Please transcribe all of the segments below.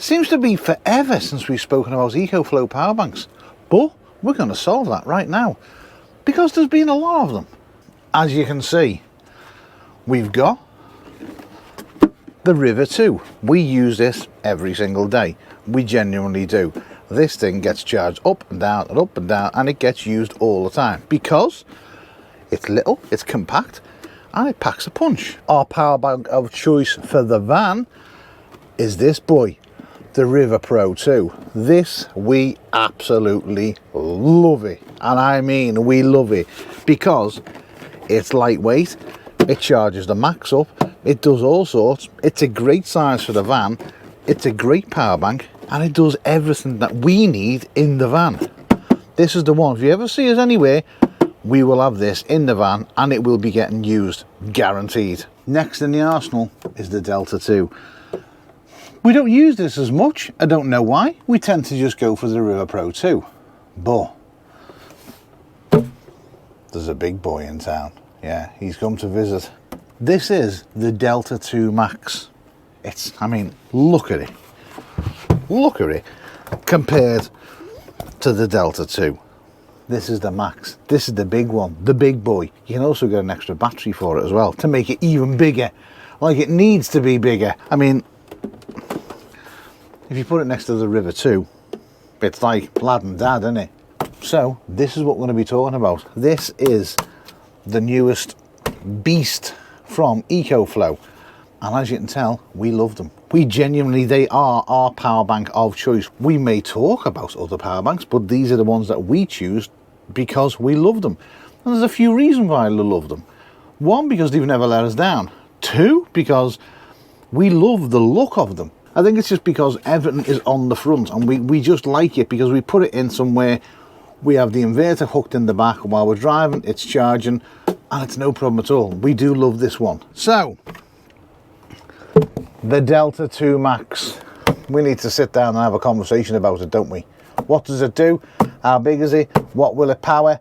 Seems to be forever since we've spoken about Ecoflow power banks, but we're going to solve that right now because there's been a lot of them. As you can see, we've got the River 2. We use this every single day. We genuinely do. This thing gets charged up and down and up and down, and it gets used all the time because it's little, it's compact, and it packs a punch. Our power bank of choice for the van is this boy, the River Pro 2. This, we absolutely love it, and I mean we love it because it's lightweight, it charges the max up, it does all sorts, it's a great size for the van, it's a great power bank, and it does everything that we need in the van. This is the one. If you ever see us anywhere, we will have this in the van and it will be getting used, guaranteed. Next in the arsenal is the Delta 2. We don't use this as much, I don't know why. We tend to just go for the River Pro 2. But there's a big boy in town. Yeah, he's come to visit. This is the Delta 2 Max. It's, I mean, look at it. Look at it compared to the Delta 2. This is the Max. This is the big one, the big boy. You can also get an extra battery for it as well to make it even bigger. Like it needs to be bigger. I mean, if you put it next to the River 2, it's like lad and dad, isn't it? So this is what we're going to be talking about. This is the newest beast from Ecoflow. And as you can tell, we love them. We genuinely, they are our power bank of choice. We may talk about other power banks, but these are the ones that we choose because we love them. And there's a few reasons why I love them. One, because they've never let us down. Two, because we love the look of them. I think it's just because everything is on the front and we just like it because we put it in somewhere. We have the inverter hooked in the back, and while we're driving, it's charging, and it's no problem at all. We do love this one. So, the Delta 2 Max. We need to sit down and have a conversation about it, don't we? What does it do? How big is it? What will it power?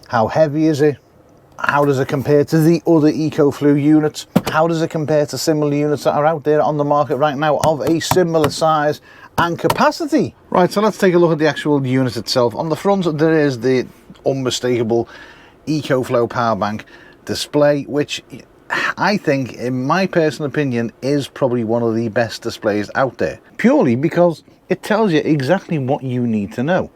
How heavy is it? How does it compare to the other Ecoflow units? How does it compare to similar units that are out there on the market right now of a similar size and capacity? Right, so let's take a look at the actual unit itself. On the front there is the unmistakable Ecoflow power bank display, which I think, in my personal opinion, is probably one of the best displays out there. Purely because it tells you exactly what you need to know.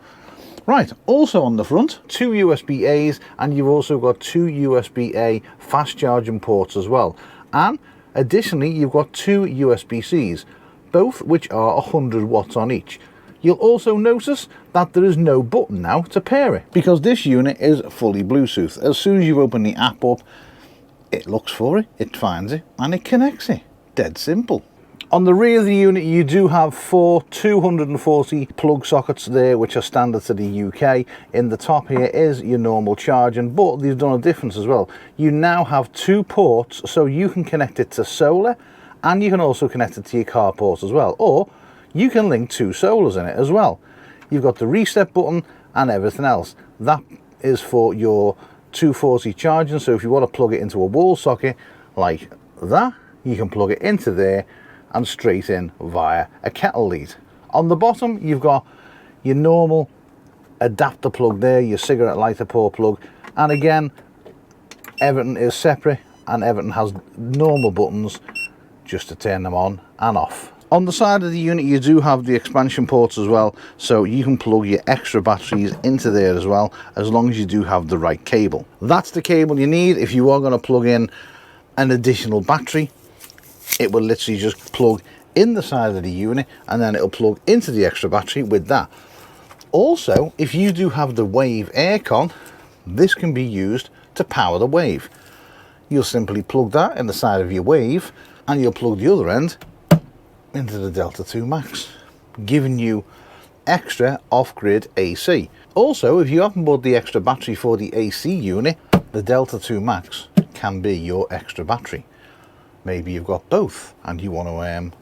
Right, also on the front, two USB-A's, and you've also got two USB-A fast charging ports as well. And additionally, you've got two USB-C's, both which are 100 watts on each. You'll also notice that there is no button now to pair it, because this unit is fully Bluetooth. As soon as you open the app up, it looks for it, it finds it, and it connects it. Dead simple. On the rear of the unit, you do have four 240 plug sockets there, which are standard to the UK. In the top here is your normal charging, but they've done a difference as well. You now have two ports, so you can connect it to solar, and you can also connect it to your car port as well. Or you can link two solars in it as well. You've got the reset button and everything else. That is for your 240 charging, so if you want to plug it into a wall socket like that, you can plug it into there and straight in via a kettle lead. On the bottom, you've got your normal adapter plug there, your cigarette lighter port plug, and again, everything is separate and everything has normal buttons just to turn them on and off. On the side of the unit, you do have the expansion ports as well, so you can plug your extra batteries into there as well, as long as you do have the right cable. That's the cable you need if you are going to plug in an additional battery. It will literally just plug in the side of the unit, and then it'll plug into the extra battery with that. Also, if you do have the Wave aircon, this can be used to power the Wave. You'll simply plug that in the side of your Wave, and you'll plug the other end into the Delta 2 Max, giving you extra off-grid AC. Also, if you haven't bought the extra battery for the AC unit, the Delta 2 Max can be your extra battery. Maybe you've got both and you want to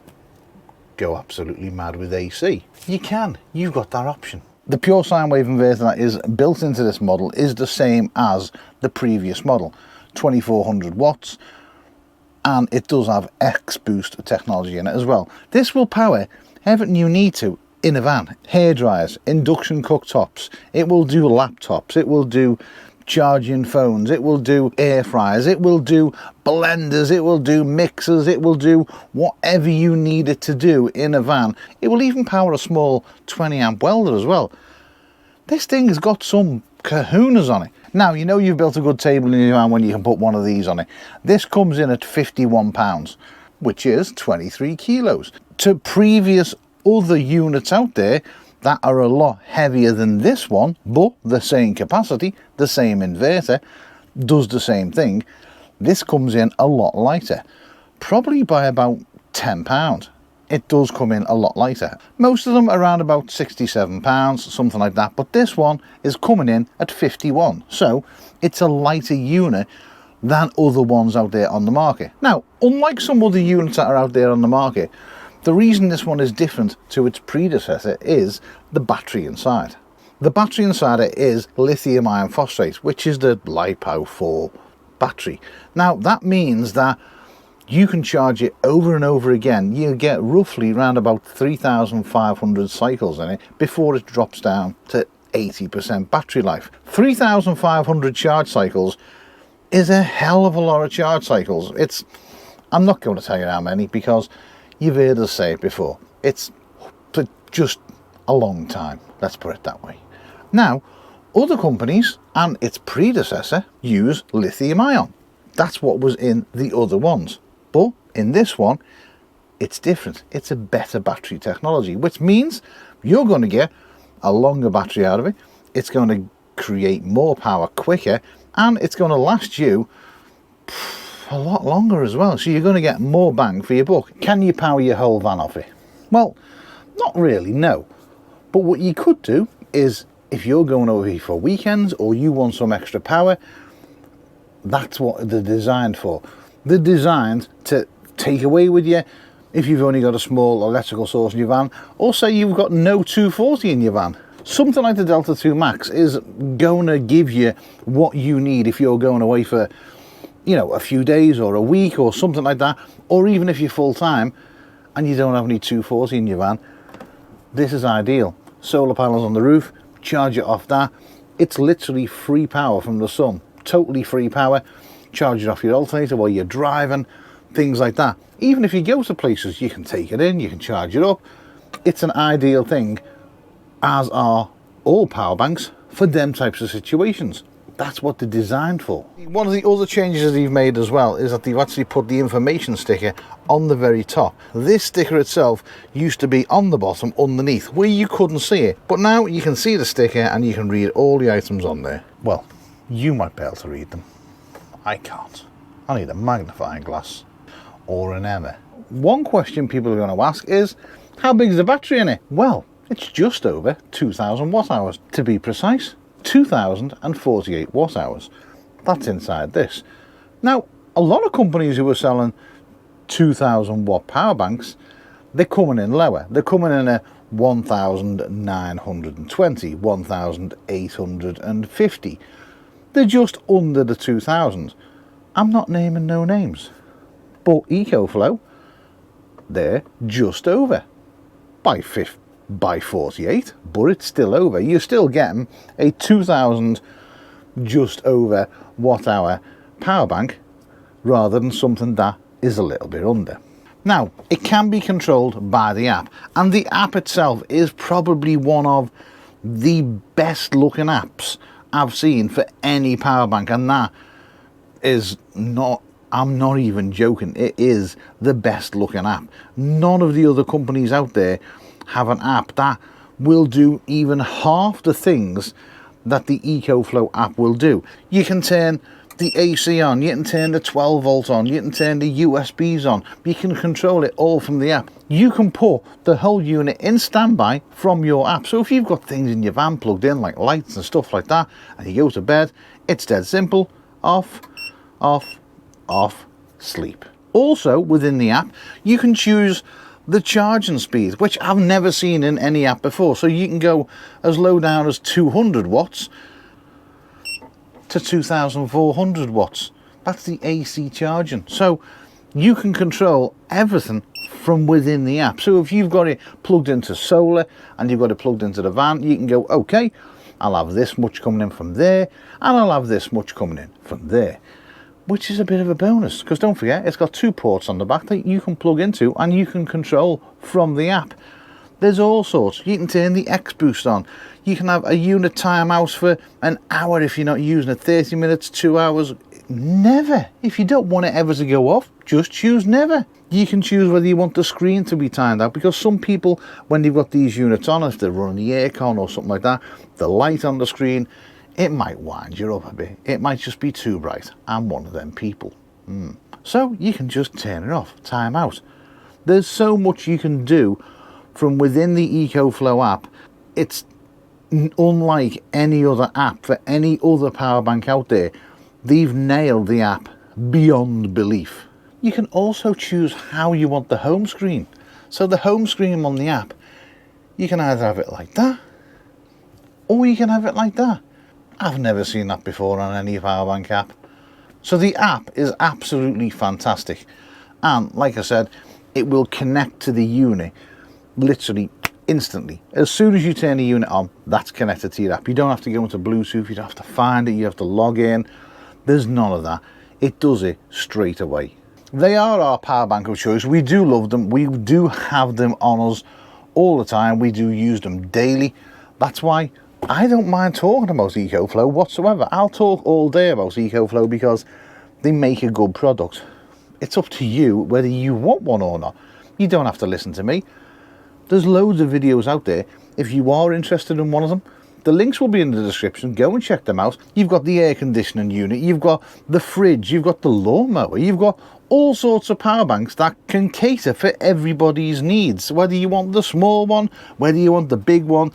go absolutely mad with AC. You can, you've got that option. The pure sine wave inverter that is built into this model is the same as the previous model, 2400 watts, and it does have X-Boost technology in it as well. This will power everything you need to in a van. Hair dryers, induction cooktops, it will do laptops, it will do charging phones, it will do air fryers, it will do blenders, it will do mixers, it will do whatever you need it to do in a van. It will even power a small 20 amp welder as well. This thing has got some kahunas on it. Now, you know you've built a good table in your van when you can put one of these on it. This comes in at £51, which is 23 kilos. To previous other units out there that are a lot heavier than this one, but the same capacity, the same inverter, does the same thing, this comes in a lot lighter, probably by about £10. It does come in a lot lighter. Most of them around about £67, something like that, but this one is coming in at 51, so it's a lighter unit than other ones out there on the market. Now, unlike some other units that are out there on the market, the reason this one is different to its predecessor is the battery inside. The battery inside it is lithium iron phosphate, which is the LiPo4 battery. Now, that means that you can charge it over and over again. You get roughly around about 3,500 cycles in it before it drops down to 80% battery life. 3,500 charge cycles is a hell of a lot of charge cycles. I'm not going to tell you how many because you've heard us say it before. It's just a long time, let's put it that way. Now, other companies and its predecessor use lithium ion. That's what was in the other ones. But in this one, it's different. It's a better battery technology, which means you're going to get a longer battery out of it. It's going to create more power quicker, and it's going to last you a lot longer as well. So you're going to get more bang for your buck. Can you power your whole van off it? Well, not really, no. But what you could do is, if you're going over here for weekends or you want some extra power, that's what they're designed for. They're designed to take away with you if you've only got a small electrical source in your van, or say you've got no 240 in your van. Something like the Delta 2 Max is going to give you what you need if you're going away for, you know, a few days or a week or something like that, or even if you're full time and you don't have any 240 in your van. This is ideal. Solar panels on the roof, charge it off that. It's literally free power from the sun, totally free power. Charge it off your alternator while you're driving, things like that. Even if you go to places, you can take it in, you can charge it up. It's an ideal thing, as are all power banks, for them types of situations. That's what they're designed for. One of the other changes they've made as well is that they've actually put the information sticker on the very top. This sticker itself used to be on the bottom underneath where you couldn't see it, but now you can see the sticker and you can read all the items on there. Well, you might be able to read them. I can't. I need a magnifying glass or an Emma. One question people are going to ask is, how big is the battery in it? Well, it's just over 2,000 watt hours. To be precise, 2,048 watt hours. That's inside this. Now, a lot of companies who are selling 2,000 watt power banks, they're coming in lower. They're coming in at 1,920, 1,850. They're just under the 2,000. I'm not naming no names. But Ecoflow, they're just over by 48, but it's still over. You're still getting a 2,000 just over watt hour power bank rather than something that is a little bit under. Now, it can be controlled by the app, and the app itself is probably one of the best looking apps I've seen for any power bank, and that is not, I'm not even joking, it is the best looking app. None of the other companies out there have an app that will do even half the things that the Ecoflow app will do. You can turn the AC on, you can turn the 12 volt on, you can turn the USBs on, you can control it all from the app. You can put the whole unit in standby from your app. So if you've got things in your van plugged in like lights and stuff like that and you go to bed, it's dead simple. Off, off, off, sleep. Also within the app you can choose the charging speed, which I've never seen in any app before. So you can go as low down as 200 watts to 2,400 watts. That's the AC charging. So You can control everything from within the app. So if you've got it plugged into solar and you've got it plugged into the van, you can go, okay, I'll have this much coming in from there and I'll have this much coming in from there, which is a bit of a bonus, because don't forget, it's got 2 ports on the back that you can plug into and you can control from the app. There's all sorts. You can turn the X boost on. You can have a unit timeout for an hour if you're not using it, 30 minutes, 2 hours. Never. If you don't want it ever to go off, just choose never. You can choose whether you want the screen to be timed out, because some people, when they've got these units on, if they're running the aircon or something like that, the light on the screen, it might wind you up a bit. It might just be too bright. I'm one of them people. So you can just turn it off, time out. There's so much you can do from within the Ecoflow app. It's unlike any other app for any other power bank out there. They've nailed the app beyond belief. You can also choose how you want the home screen. So the home screen on the app, you can either have it like that, or you can have it like that. I've never seen that before on any power bank app. So the app is absolutely fantastic. And like I said, it will connect to the unit literally instantly. As soon as you turn the unit on, that's connected to your app. You don't have to go into Bluetooth, you don't have to find it, you have to log in. There's none of that. It does it straight away. They are our power bank of choice. We do love them. We do have them on us all the time. We do use them daily. That's why I don't mind talking about Ecoflow whatsoever. I'll talk all day about Ecoflow because they make a good product. It's up to you whether you want one or not. You don't have to listen to me. There's loads of videos out there. If you are interested in one of them, the links will be in the description. Go and check them out. You've got the air conditioning unit, you've got the fridge, you've got the lawnmower, you've got all sorts of power banks that can cater for everybody's needs. Whether you want the small one, whether you want the big one,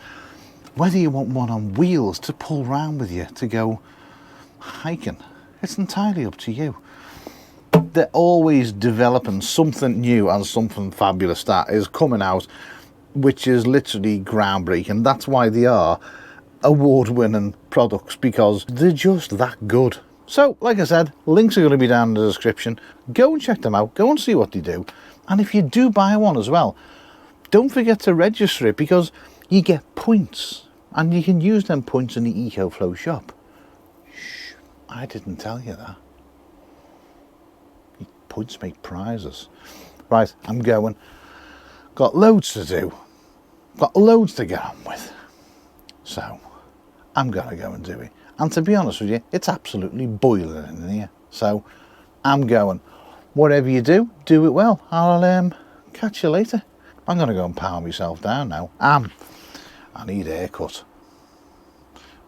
whether you want one on wheels to pull around with you to go hiking, it's entirely up to you. They're always developing something new and something fabulous that is coming out, which is literally groundbreaking. That's why they are award-winning products, because they're just that good. So like I said, links are going to be down in the description. Go and check them out, go and see what they do. And if you do buy one as well, don't forget to register it, because you get points and you can use them points in the Ecoflow shop. Shh, I didn't tell you that. Points make prizes. Right, I'm going. Got loads to do. Got loads to get on with. So I'm gonna go and do it. And to be honest with you, it's absolutely boiling in here. So I'm going. Whatever you do, do it well. I'll catch you later. I'm gonna go and power myself down now. I need a haircut.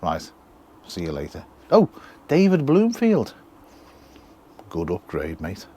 Right, see you later. Oh, David Bloomfield. Good upgrade, mate.